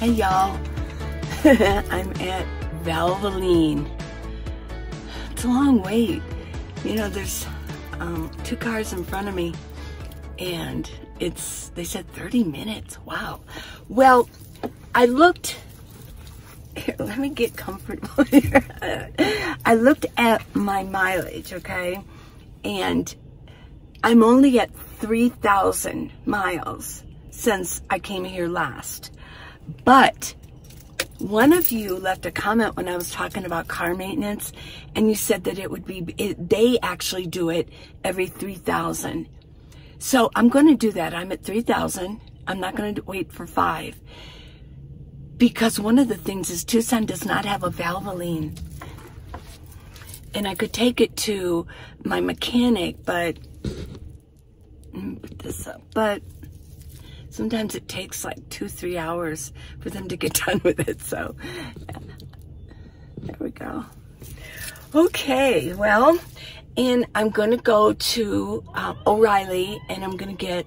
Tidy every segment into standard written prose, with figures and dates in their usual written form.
Hey y'all, I'm at Valvoline. It's a long wait. You know, there's 2 cars in front of me, and they said 30 minutes. Wow. Well, I looked, here, let me get comfortable here. I looked at my mileage, okay? And I'm only at 3,000 miles since I came here last. But one of you left a comment when I was talking about car maintenance, and you said that it would be, they actually do it every 3,000. So I'm going to do that. I'm at 3,000. I'm not going to wait for 5. Because one of the things is Tucson does not have a Valvoline. And I could take it to my mechanic, but, put this up, but sometimes it takes like 2-3 hours for them to get done with it. So there we go. Okay, well, and I'm going to go to O'Reilly, and I'm going to get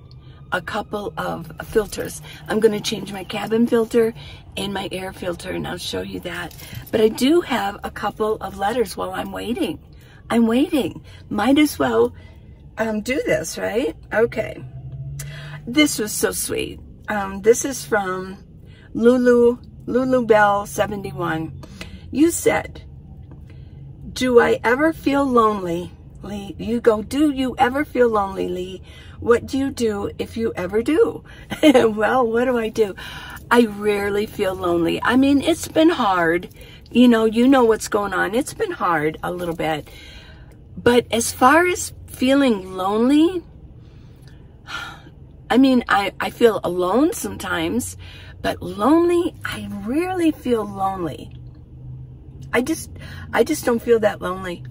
a couple of filters. I'm going to change my cabin filter and my air filter, and I'll show you that. But I do have a couple of letters while I'm waiting. I'm waiting. Might as well do this, right? Okay. This was so sweet. This is from Lulu Bell 71. You said, "Do I ever feel lonely, Lee?" You go, "Do you ever feel lonely, Lee? What do you do if you ever do?" Well, what do I do? I rarely feel lonely. I mean, it's been hard. You know what's going on. It's been hard a little bit. But as far as feeling lonely, I mean, I feel alone sometimes, but lonely, I rarely feel lonely. I just don't feel that lonely.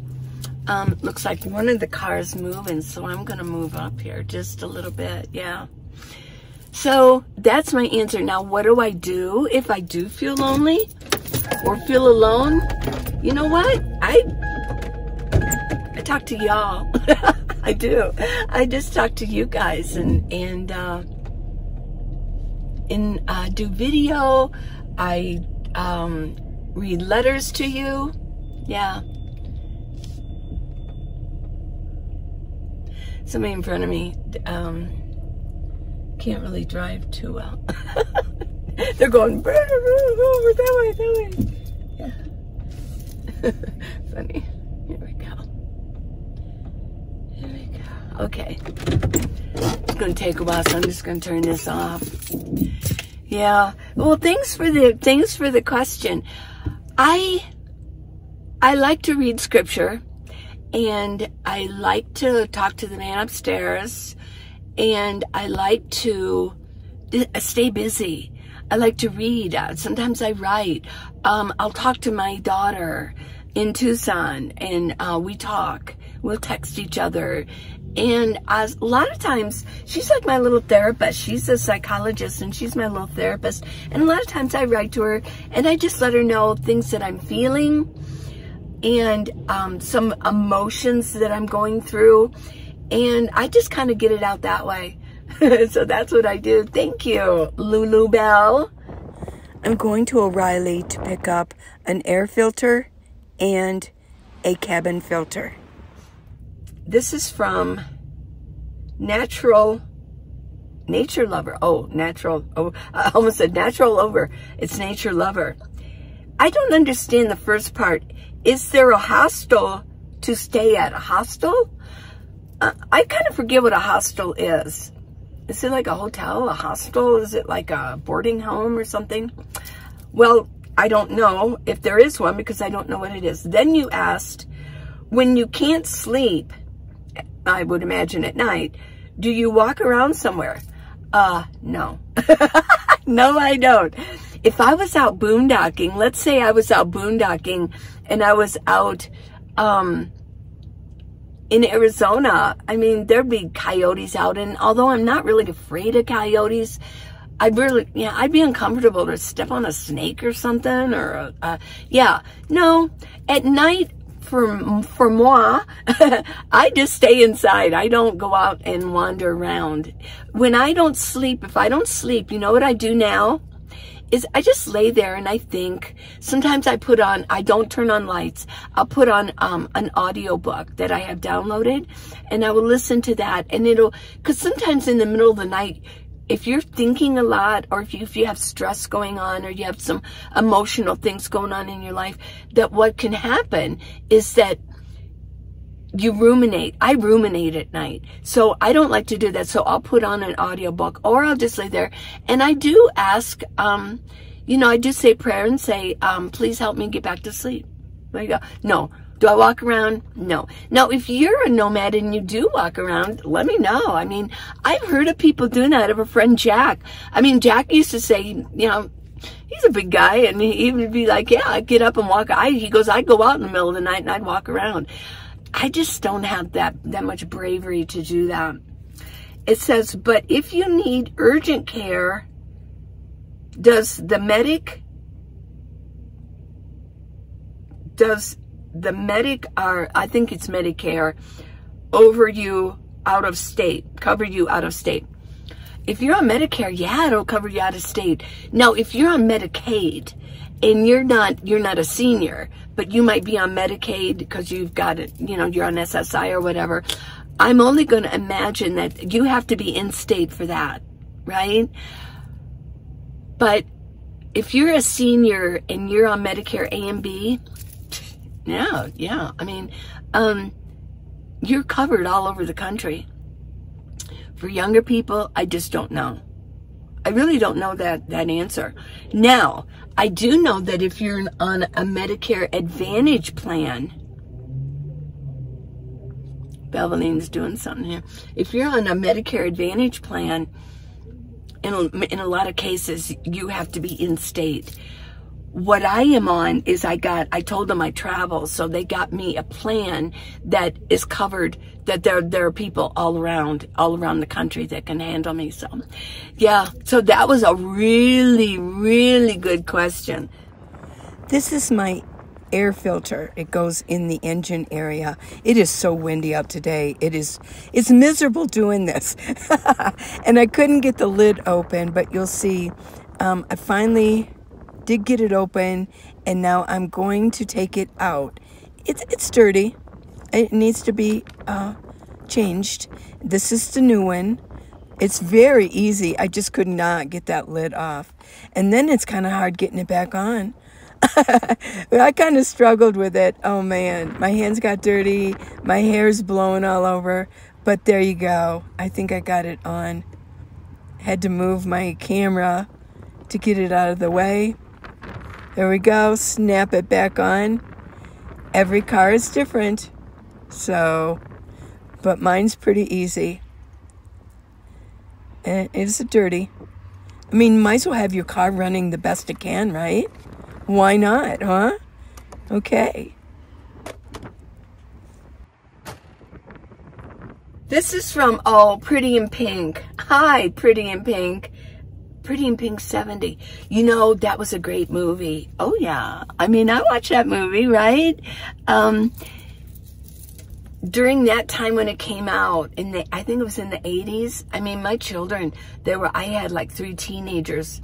Looks like one of the cars moving, so I'm gonna move up here just a little bit, yeah. So that's my answer. Now, what do I do if I do feel lonely or feel alone? You know what? I talk to y'all. I do. I just talk to you guys and do video. I read letters to you. Yeah. Somebody in front of me can't really drive too well. They're going over that way. Yeah. Funny. Here we go. Here we go. Okay. It's gonna take a while, so I'm just gonna turn this off. Yeah. Well, thanks for the question. I like to read scripture, and I like to talk to the man upstairs, and I like to stay busy. I like to read. Sometimes I write. I'll talk to my daughter in Tucson, and we talk. We'll text each other. And a lot of times, she's like my little therapist. She's a psychologist, and she's my little therapist. And a lot of times I write to her, and I just let her know things that I'm feeling and some emotions that I'm going through. And I just kind of get it out that way. So that's what I do. Thank you, Lulu Bell. I'm going to O'Reilly to pick up an air filter and a cabin filter. This is from Nature Lover. Oh, Natural. Oh, I almost said Natural Over. It's Nature Lover. I don't understand the first part. Is there a hostel to stay at? A hostel? I kind of forget what a hostel is. Is it like a hotel, a hostel? Is it like a boarding home or something? Well, I don't know if there is one because I don't know what it is. Then you asked, when you can't sleep, I would imagine at night, do you walk around somewhere? No. No, I don't. If I was out boondocking, let's say I was out boondocking and I was out in Arizona, I mean, there'd be coyotes out, and although I'm not really afraid of coyotes, I'd be uncomfortable to step on a snake or something, or yeah, no, at night, for moi, I just stay inside. I don't go out and wander around. When I don't sleep, if I don't sleep, you know what I do now? is I just lay there and I think. Sometimes I don't turn on lights. I'll put on an audio book that I have downloaded, and I will listen to that. And because sometimes in the middle of the night, if you're thinking a lot, or if you have stress going on, or you have some emotional things going on in your life, that what can happen is that you ruminate. I ruminate at night. So I don't like to do that. So I'll put on an audiobook, or I'll just lay there. And I do ask, I do say prayer and say, please help me get back to sleep. There you go. No. Do I walk around? No. Now, if you're a nomad and you do walk around, let me know. I mean, I've heard of people doing that. I have a friend, Jack. I mean, Jack used to say, he's a big guy, and he would be like, yeah, I get up and walk. He goes, I'd go out in the middle of the night and I'd walk around. I just don't have that much bravery to do that. It says, but if you need urgent care, does the medic, I think it's Medicare, cover you out of state? If you're on Medicare, yeah, it'll cover you out of state. Now, if you're on Medicaid and you're not a senior, but you might be on Medicaid because you've got it, you're on SSI or whatever, I'm only going to imagine that you have to be in state for that, right? But if you're a senior and you're on Medicare A and B, yeah. I mean, you're covered all over the country. For younger people, I just don't know. I really don't know that answer. Now, I do know that if you're on a Medicare Advantage plan, Valvoline's doing something here. If you're on a Medicare Advantage plan, in a lot of cases, you have to be in state. What I am on is I told them I travel, so they got me a plan that is covered, that there are people all around the country that can handle me. So, yeah, so that was a really, really good question. This is my air filter. It goes in the engine area. It is so windy out today. It's miserable doing this. And I couldn't get the lid open, but you'll see, I finally did get it open, and now I'm going to take it out. It's dirty. It needs to be changed. This is the new one. It's very easy. I just could not get that lid off. And then it's kind of hard getting it back on. I kind of struggled with it. Oh man, my hands got dirty. My hair's blowing all over. But there you go. I think I got it on. Had to move my camera to get it out of the way. There we go. Snap it back on. Every car is different. So, but mine's pretty easy. And it's dirty. I mean, might as well have your car running the best it can, right? Why not, huh? Okay. This is from, Pretty in Pink. Hi, Pretty in Pink. Pretty in Pink 70. That was a great movie. Oh, yeah. I mean, I watched that movie, right? During that time when it came out, I think it was in the 80s. I mean, my children, I had like 3 teenagers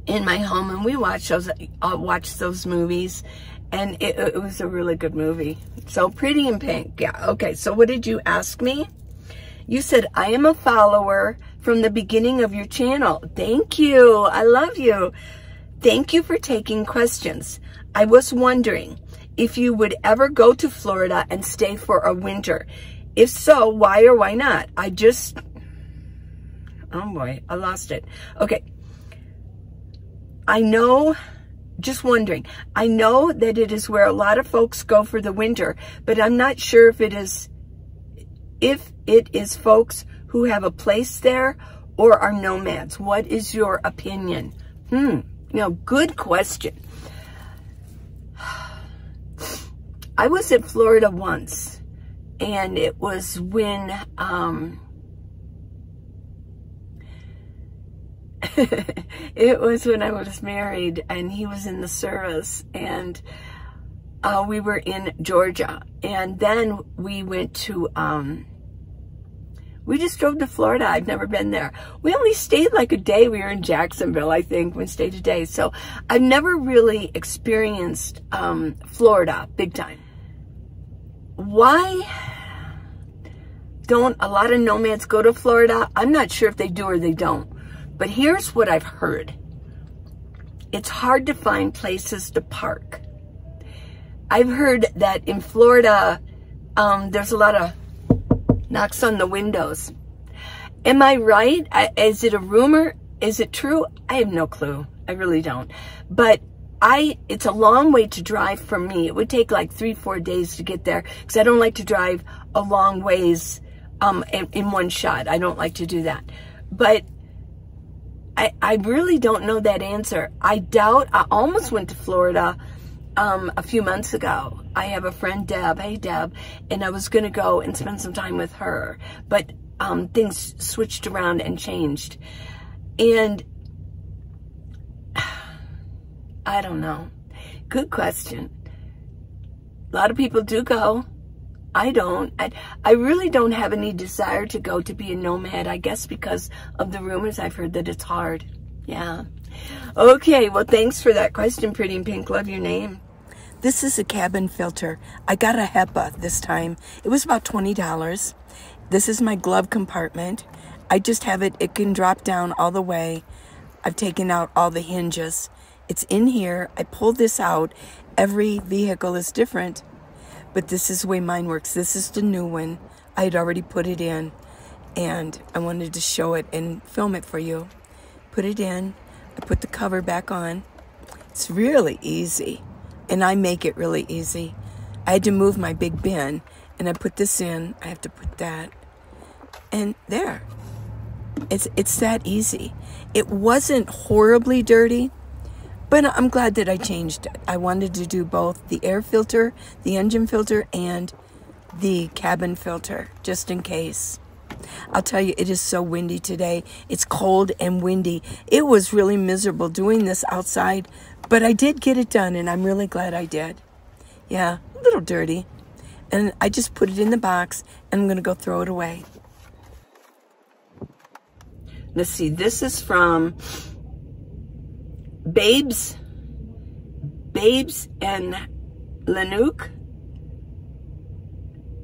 in my home, and we watched those movies, and it was a really good movie. So Pretty in Pink, yeah. Okay, so what did you ask me? You said, I am a follower from the beginning of your channel. Thank you. I love you. Thank you for taking questions. I was wondering if you would ever go to Florida and stay for a winter. If so, why or why not? Oh boy, I lost it. Okay. Just wondering. I know that it is where a lot of folks go for the winter, but I'm not sure if it is folks who have a place there or are nomads. What is your opinion? Good question. I was in Florida once, and it was when it was when I was married, and he was in the service, and we were in Georgia, and then we went to We just drove to Florida. I've never been there. We only stayed like a day. We were in Jacksonville, I think. We stayed a day. So I've never really experienced Florida big time. Why don't a lot of nomads go to Florida? I'm not sure if they do or they don't. But here's what I've heard. It's hard to find places to park. I've heard that in Florida, there's a lot of knocks on the windows. Am I right? Is it a rumor? Is it true? I have no clue. I really don't. But it's a long way to drive for me. It would take like 3-4 days to get there because I don't like to drive a long ways in one shot. I don't like to do that. But I really don't know that answer. I almost went to Florida a few months ago. I have a friend, Deb. Hey, Deb. And I was going to go and spend some time with her. But things switched around and changed. And I don't know. Good question. A lot of people do go. I don't. I really don't have any desire to go to be a nomad, I guess because of the rumors I've heard that it's hard. Yeah. Okay, well, thanks for that question, Pretty in Pink. Love your name. This is a cabin filter. I got a HEPA this time. It was about $20. This is my glove compartment. I just have it. It can drop down all the way. I've taken out all the hinges. It's in here. I pulled this out. Every vehicle is different, but this is the way mine works. This is the new one. I had already put it in, and I wanted to show it and film it for you. Put it in. I put the cover back on. It's really easy, and I make it really easy. I had to move my big bin, and I put this in. I have to put that, and there. It's that easy. It wasn't horribly dirty, but I'm glad that I changed it. I wanted to do both the air filter, the engine filter, and the cabin filter, just in case. I'll tell you, it is so windy today. It's cold and windy. It was really miserable doing this outside, but I did get it done, and I'm really glad I did. Yeah, a little dirty. And I just put it in the box, and I'm going to go throw it away. Let's see, this is from Babes and Lanouk.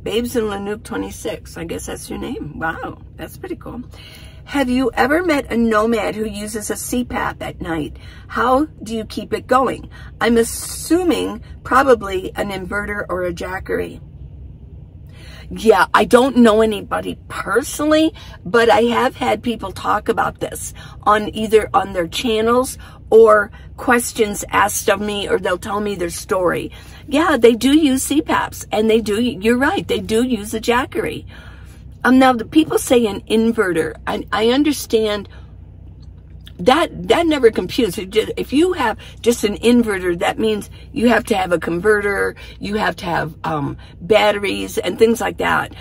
Babes and Lanouk 26. I guess that's your name. Wow, that's pretty cool. Have you ever met a nomad who uses a CPAP at night? How do you keep it going? I'm assuming probably an inverter or a jackery. Yeah, I don't know anybody personally, but I have had people talk about this on either on their channels or questions asked of me, or they'll tell me their story. Yeah, they do use CPAPs, and they do, you're right, they do use a jackery. Now, the people say an inverter. I understand that never computes. If you have just an inverter, that means you have to have a converter, you have to have batteries and things like that.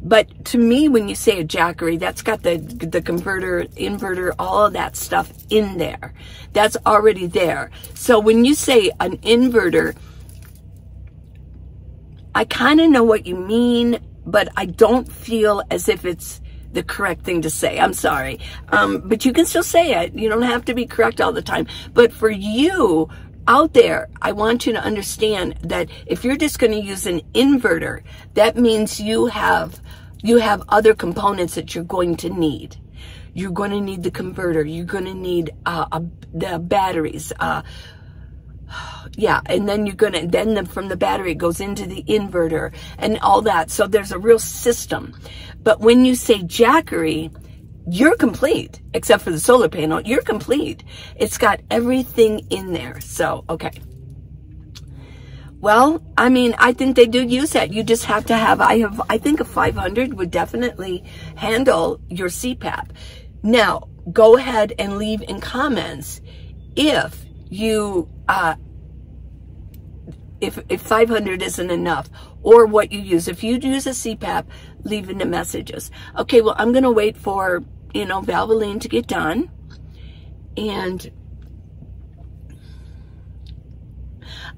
But to me, when you say a jackery, that's got the converter, inverter, all of that stuff in there. That's already there. So when you say an inverter, I kind of know what you mean, but I don't feel as if it's the correct thing to say. I'm sorry. But you can still say it. You don't have to be correct all the time. But for you out there, I want you to understand that if you're just going to use an inverter, that means you have other components that you're going to need. You're going to need the converter. You're going to need the batteries. Yeah, and then from the battery it goes into the inverter and all that. So there's a real system. But when you say jackery, you're complete, except for the solar panel. You're complete. It's got everything in there. So, okay. Well, I mean, I think they do use that. You just have to have, I think a 500 would definitely handle your CPAP. Now, go ahead and leave in comments if you, if 500 isn't enough, or what you use. If you use a CPAP, leave in the messages. Okay, well, I'm going to wait for, Valvoline to get done. And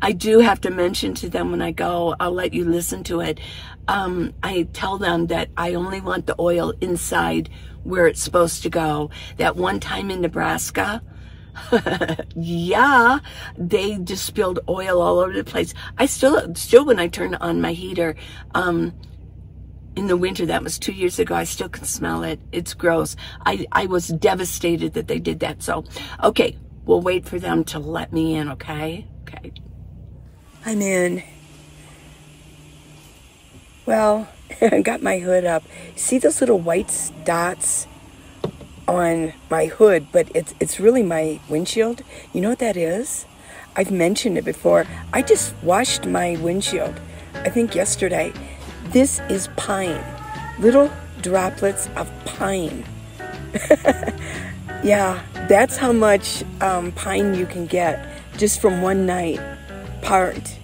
I do have to mention to them when I go, I'll let you listen to it. I tell them that I only want the oil inside where it's supposed to go. That one time in Nebraska, yeah, they just spilled oil all over the place. I still when I turn on my heater, in the winter, that was 2 years ago, I still can smell it. It's gross. I was devastated that they did that. So, okay, we'll wait for them to let me in, okay? Okay. I'm in. Well, I got my hood up. See those little white dots on my hood, but it's really my windshield. You know what that is? I've mentioned it before. I just washed my windshield, I think yesterday. This is pine. Little droplets of pine. Yeah, that's how much pine you can get just from one night parked.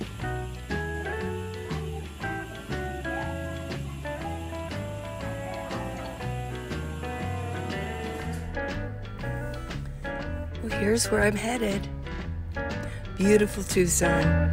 Well, here's where I'm headed. Beautiful Tucson.